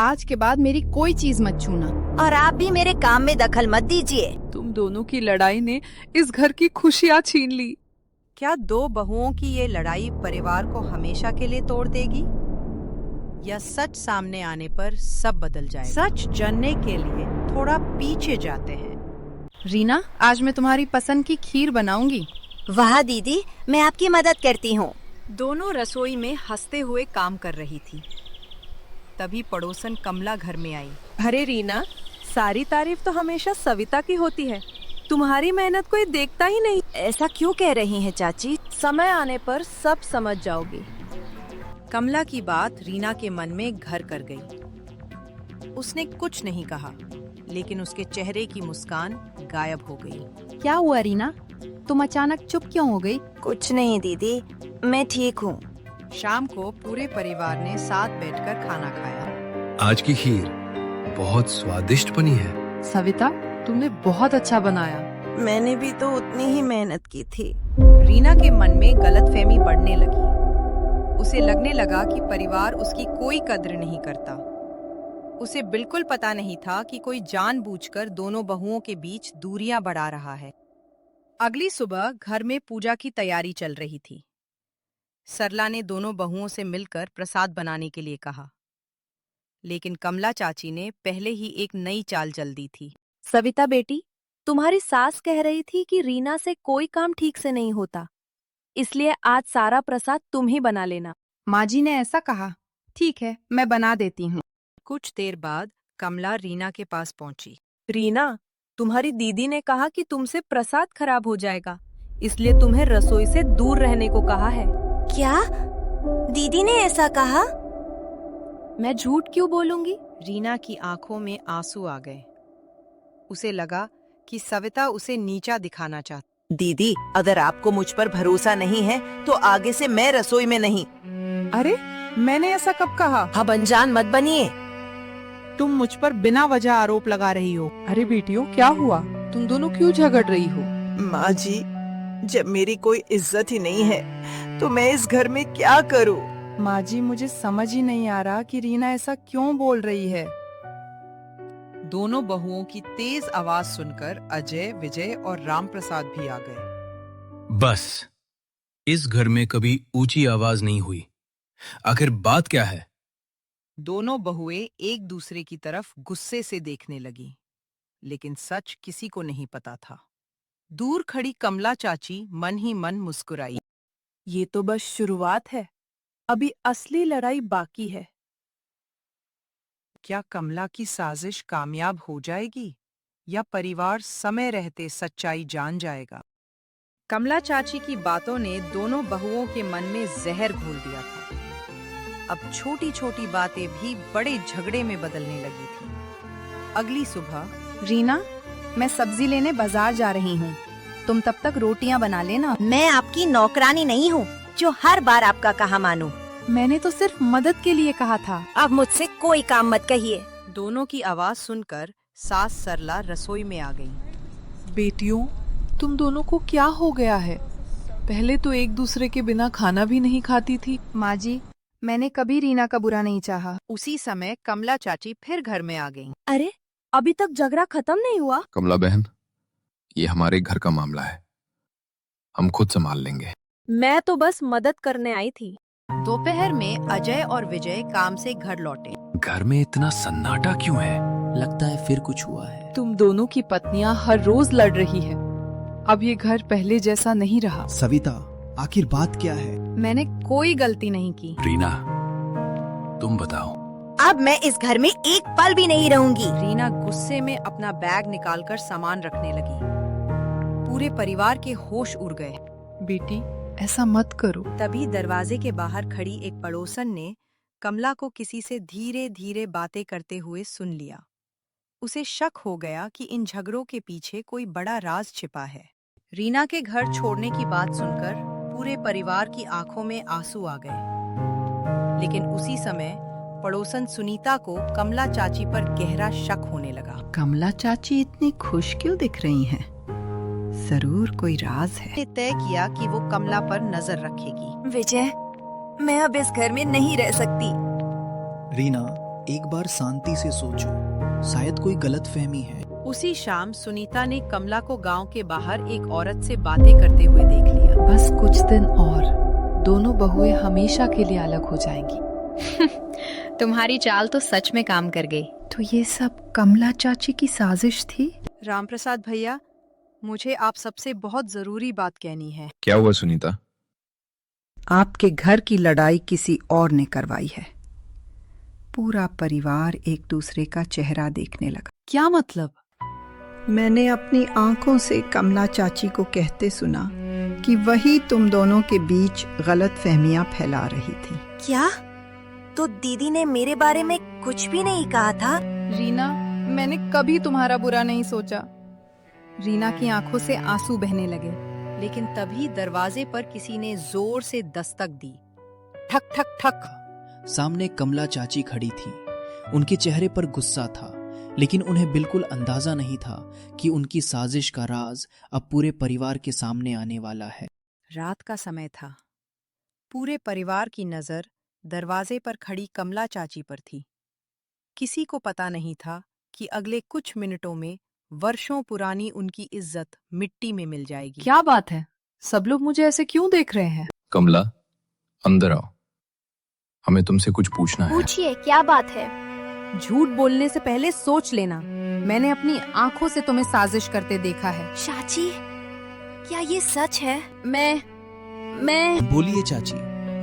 आज के बाद मेरी कोई चीज मत छूना। और आप भी मेरे काम में दखल मत दीजिए। तुम दोनों की लड़ाई ने इस घर की खुशियाँ छीन ली। क्या दो बहुओं की ये लड़ाई परिवार को हमेशा के लिए तोड़ देगी, या सच सामने आने पर सब बदल जाएगा? सच जानने के लिए थोड़ा पीछे जाते हैं। रीना, आज मैं तुम्हारी पसंद की खीर बनाऊंगी। वाह दीदी, मैं आपकी मदद करती हूँ। दोनों रसोई में हंसते हुए काम कर रही थी। तभी पड़ोसन कमला घर में आई। अरे रीना, सारी तारीफ तो हमेशा सविता की होती है, तुम्हारी मेहनत कोई देखता ही नहीं। ऐसा क्यों कह रही हैं चाची? समय आने पर सब समझ जाओगी। कमला की बात रीना के मन में घर कर गई। उसने कुछ नहीं कहा, लेकिन उसके चेहरे की मुस्कान गायब हो गई। क्या हुआ रीना, तुम अचानक चुप क्यों हो गई? कुछ नहीं दीदी, मैं ठीक हूँ। शाम को पूरे परिवार ने साथ बैठकर खाना खाया। आज की खीर बहुत स्वादिष्ट बनी है। सविता, तुमने बहुत अच्छा बनाया। मैंने भी तो उतनी ही मेहनत की थी। रीना के मन में गलतफहमी बढ़ने लगी। उसे लगने लगा कि परिवार उसकी कोई कद्र नहीं करता। उसे बिल्कुल पता नहीं था कि कोई जानबूझकर दोनों बहुओं के बीच दूरियां बढ़ा रहा है। अगली सुबह घर में पूजा की तैयारी चल रही थी। सरला ने दोनों बहुओं से मिलकर प्रसाद बनाने के लिए कहा, लेकिन कमला चाची ने पहले ही एक नई चाल चल दी थी। सविता बेटी, तुम्हारी सास कह रही थी कि रीना से कोई काम ठीक से नहीं होता, इसलिए आज सारा प्रसाद तुम ही बना लेना। माँ जी ने ऐसा कहा। ठीक है, मैं बना देती हूँ। कुछ देर बाद कमला रीना के पास पहुंची। रीना, तुम्हारी दीदी ने कहा कि तुमसे प्रसाद खराब हो जाएगा, इसलिए तुम्हें रसोई से दूर रहने को कहा है। क्या दीदी ने ऐसा कहा? मैं झूठ क्यों बोलूंगी? रीना की आंखों में आंसू आ गए। उसे लगा कि सविता उसे नीचा दिखाना चाहती। दीदी, अगर आपको मुझ पर भरोसा नहीं है तो आगे से मैं रसोई में नहीं। अरे, मैंने ऐसा कब कहा? अब अनजान मत बनिए। तुम मुझ पर बिना वजह आरोप लगा रही हो। अरे बेटियों, क्या हुआ? तुम दोनों क्यों झगड़ रही हो? माँ जी, जब मेरी कोई इज्जत ही नहीं है तो मैं इस घर में क्या करूँ? माँ जी, मुझे समझ ही नहीं आ रहा कि रीना ऐसा क्यों बोल रही है। दोनों बहुओं की तेज आवाज सुनकर अजय, विजय और रामप्रसाद भी आ गए। बस, इस घर में कभी ऊंची आवाज नहीं हुई। आखिर बात क्या है? दोनों बहुएं एक दूसरे की तरफ गुस्से से देखने लगी, लेकिन सच किसी को नहीं पता था। दूर खड़ी कमला चाची मन ही मन मुस्कुराई। ये तो बस शुरुआत है, अभी असली लड़ाई बाकी है। क्या कमला की साजिश कामयाब हो जाएगी, या परिवार समय रहते सच्चाई जान जाएगा? कमला चाची की बातों ने दोनों बहुओं के मन में जहर घोल दिया था। अब छोटी छोटी बातें भी बड़े झगड़े में बदलने लगी थी। अगली सुबह रीना, मैं सब्जी लेने बाजार जा रही हूँ। तुम तब तक रोटियाँ बना लेना। मैं आपकी नौकरानी नहीं हूँ जो हर बार आपका कहा मानूं। मैंने तो सिर्फ मदद के लिए कहा था। अब मुझसे कोई काम मत कहिए। दोनों की आवाज सुनकर सास सरला रसोई में आ गई। बेटियों, तुम दोनों को क्या हो गया है? पहले तो एक दूसरे के बिना खाना भी नहीं खाती थी। माँ जी, मैंने कभी रीना का बुरा नहीं चाहा। उसी समय कमला चाची फिर घर में आ गईं। अरे, अभी तक झगड़ा खत्म नहीं हुआ? कमला बहन, ये हमारे घर का मामला है, हम खुद संभाल लेंगे। मैं तो बस मदद करने आई थी। दोपहर में अजय और विजय काम से घर लौटे। घर में इतना सन्नाटा क्यों है? लगता है फिर कुछ हुआ है। तुम दोनों की पत्नियां हर रोज लड़ रही है। अब ये घर पहले जैसा नहीं रहा। सविता, आखिर बात क्या है? मैंने कोई गलती नहीं की। रीना, तुम बताओ। अब मैं इस घर में एक पल भी नहीं रहूंगी। रीना गुस्से में अपना बैग निकालकर सामान रखने लगी। पूरे परिवार के होश उड़ गए। बेटी, ऐसा मत करो। तभी दरवाजे के बाहर खड़ी एक पड़ोसन ने कमला को किसी से धीरे धीरे बातें करते हुए सुन लिया। उसे शक हो गया कि इन झगड़ों के पीछे कोई बड़ा राज छिपा है। रीना के घर छोड़ने की बात सुनकर पूरे परिवार की आंखों में आंसू आ गए। लेकिन उसी समय पड़ोसन सुनीता को कमला चाची पर गहरा शक होने लगा। कमला चाची इतनी खुश क्यों दिख रही हैं? जरूर कोई राज है। तय किया कि वो कमला पर नजर रखेगी। विजय, मैं अब इस घर में नहीं रह सकती। रीना, एक बार शांति से सोचो, शायद कोई गलतफहमी है। उसी शाम सुनीता ने कमला को गांव के बाहर एक औरत से बातें करते हुए देख लिया। बस कुछ दिन और दोनों बहुएं हमेशा के लिए अलग हो जाएंगी। तुम्हारी चाल तो सच में काम कर गई। तो ये सब कमला चाची की साजिश थी? रामप्रसाद भैया, मुझे आप सबसे बहुत जरूरी बात कहनी है। क्या हुआ सुनीता? आपके घर की लड़ाई किसी और ने करवाई है। पूरा परिवार एक दूसरे का चेहरा देखने लगा। क्या मतलब? मैंने अपनी आंखों से कमला चाची को कहते सुना कि वही तुम दोनों के बीच गलत फहमियां फैला रही थी। क्या? तो दीदी ने मेरे बारे में कुछ भी नहीं कहा था? रीना, मैंने कभी तुम्हारा बुरा नहीं सोचा। रीना की आंखों से आंसू बहने लगे। लेकिन तभी दरवाजे पर किसी ने जोर से दस्तक दी। ठक ठक ठक। सामने कमला चाची खड़ी थी। उनके चेहरे पर गुस्सा था, लेकिन उन्हें बिल्कुल अंदाजा नहीं था कि उनकी साजिश का राज अब पूरे परिवार के सामने आने वाला है। रात का समय था। पूरे परिवार की नजर दरवाजे पर खड़ी कमला चाची पर थी। किसी को पता नहीं था कि अगले कुछ मिनटों में वर्षों पुरानी उनकी इज्जत मिट्टी में मिल जाएगी। क्या बात है? सब लोग मुझे ऐसे क्यों देख रहे हैं? कमला, अंदर आओ, हमें तुमसे कुछ पूछना है। पूछिए, क्या बात है? झूठ बोलने से पहले सोच लेना। मैंने अपनी आंखों से तुम्हें साजिश करते देखा है। चाची, क्या ये सच है? मैं बोलिए चाची,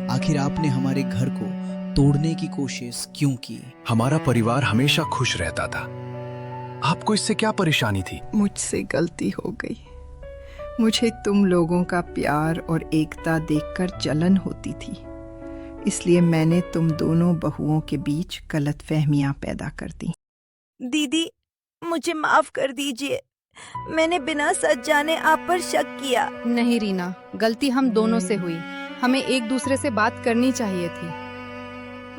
आखिर आपने हमारे घर को तोड़ने की कोशिश क्यों की? हमारा परिवार हमेशा खुश रहता था। आपको इससे क्या परेशानी थी? मुझसे गलती हो गई। मुझे तुम लोगों का प्यार और एकता देखकर जलन होती थी, इसलिए मैंने तुम दोनों बहुओं के बीच गलतफहमियां पैदा कर दी। दीदी, मुझे माफ कर दीजिए। मैंने बिना सच जाने आप पर शक किया। नहीं रीना, गलती हम दोनों से हुई। हमें एक दूसरे से बात करनी चाहिए थी।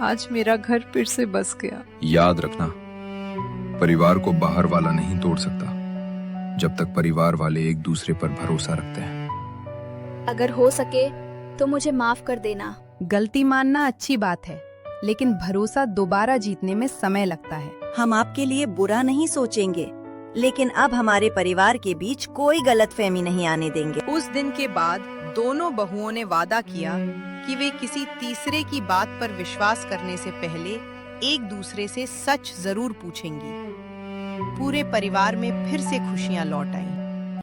आज मेरा घर फिर से बस गया। याद रखना, परिवार को बाहर वाला नहीं तोड़ सकता, जब तक परिवार वाले एक दूसरे पर भरोसा रखते हैं। अगर हो सके तो मुझे माफ कर देना। गलती मानना अच्छी बात है, लेकिन भरोसा दोबारा जीतने में समय लगता है। हम आपके लिए बुरा नहीं सोचेंगे, लेकिन अब हमारे परिवार के बीच कोई गलतफहमी नहीं आने देंगे। उस दिन के बाद दोनों बहुओं ने वादा किया कि वे किसी तीसरे की बात पर विश्वास करने से पहले एक दूसरे से सच जरूर पूछेंगी। पूरे परिवार में फिर से खुशियां लौट आईं।